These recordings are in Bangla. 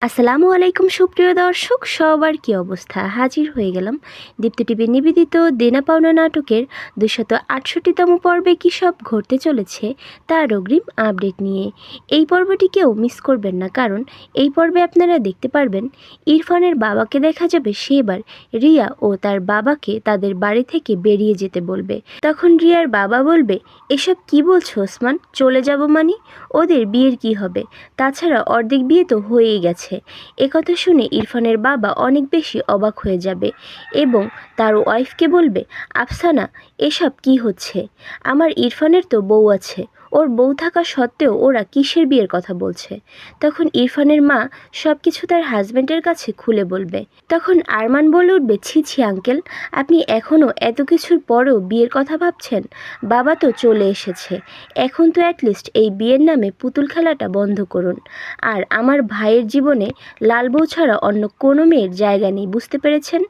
আসসালামু আলাইকুম সুপ্রিয় দর্শক, সবার কি অবস্থা? হাজির হয়ে গেলাম দীপ্ত টিভি নিবেদিত দেনা পাওনা নাটকের 268তম পর্বে কী সব ঘটতে চলেছে তার অগ্রিম আপডেট নিয়ে। এই পর্বটি কেউ মিস করবেন না, কারণ এই পর্বে আপনারা দেখতে পারবেন ইরফানের বাবাকে দেখা যাবে সে এবার রিয়া ও তার বাবাকে তাদের বাড়ি থেকে বেরিয়ে যেতে বলবে। তখন রিয়ার বাবা বলবে, এসব কি বলছো ওসমান? চলে যাব মানে? ওদের বিয়ের কি হবে? তাছাড়া অর্ধেক বিয়ে তো হয়েই গেছে। একথা শুনে ইরফানের বাবা অনেক বেশি অবাক হয়ে যাবে এবং তার ওয়াইফকে বলবে, আফসানা, এসব কি হচ্ছে? আমার ইরফানের তো বউ আছে, ওর বউ থাকা সত্ত্বেও ওরা কিসের বিয়ের কথা বলছে? তখন ইরফানের মা সব কিছু তার হাজব্যান্ডের কাছে খুলে বলবে। তখন আরমান বলে উঠবে, ছি ছি আঙ্কেল, আপনি এখনও এত কিছুর পরেও বিয়ের কথা ভাবছেন? বাবা তো চলে এসেছে, এখন তো অ্যাটলিস্ট এই বিয়ের নামে পুতুল খেলাটা বন্ধ করুন। আর আমার ভাইয়ের জীবনে লাল বউ ছাড়া অন্য কোনো মেয়ের জায়গা নেই, বুঝতে পেরেছেন?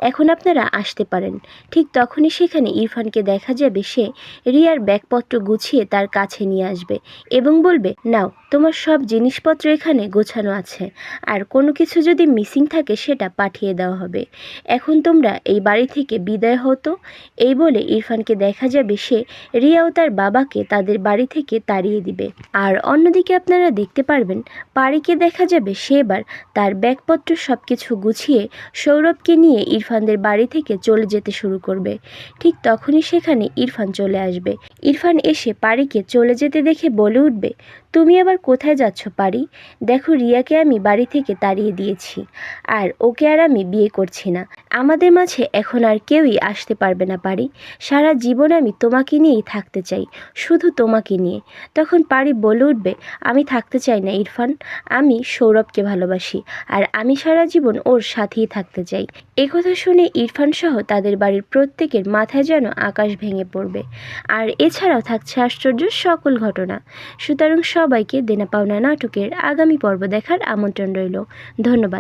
এখন আপনারা আসতে পারেন। ঠিক তখনই সেখানে ইরফানকে দেখা যাবে সে রিয়ার ব্যাগপত্র গুছিয়ে তার কাছে নিয়ে আসবে এবং বলবে, নাও, তোমার সব জিনিসপত্র এখানে গোছানো আছে, আর কোনো কিছু যদি মিসিং থাকে সেটা পাঠিয়ে দেওয়া হবে। এখন তোমরা এই বাড়ি থেকে বিদায় হতো। এই বলে ইরফানকে দেখা যাবে সে রিয়া ও তার বাবাকে তাদের বাড়ি থেকে তাড়িয়ে দিবে। আর অন্যদিকে আপনারা দেখতে পারবেন পারিকে দেখা যাবে সে এবার তার ব্যাগপত্র সব কিছু গুছিয়ে সৌরভকে নিয়ে ইরফানদের বাড়ি থেকে চলে যেতে শুরু করবে। ঠিক তখনই সেখানে ইরফান চলে আসবে। ইরফান এসে পারিকে চলে যেতে দেখে বলে উঠবে, তুমি আবার কোথায় যাচ্ছ পারি? দেখো, রিয়াকে আমি বাড়ি থেকে তাড়িয়ে দিয়েছি, আর ওকে আর আমি বিয়ে করছি না। আমাদের মাঝে এখন আর কেউই আসতে পারবে না পারি। সারা জীবন আমি তোমাকে নিয়েই থাকতে চাই, শুধু তোমাকে নিয়ে। তখন পারি বলে উঠবে, আমি থাকতে চাই না ইরফান, আমি সৌরভকে ভালোবাসি, আর আমি সারা জীবন ওর সাথেই থাকতে চাই। একথা শুনে ইরফান সহ তাদের বাড়ির প্রত্যেকের মাথায় যেন আকাশ ভেঙে পড়বে। আর এছাড়াও থাকছে আশ্চর্য সকল ঘটনা। সুতরাং সবাইকে দেনা পাওনা নাটকের আগামী পর্ব দেখার আমন্ত্রণ রইল। ধন্যবাদ।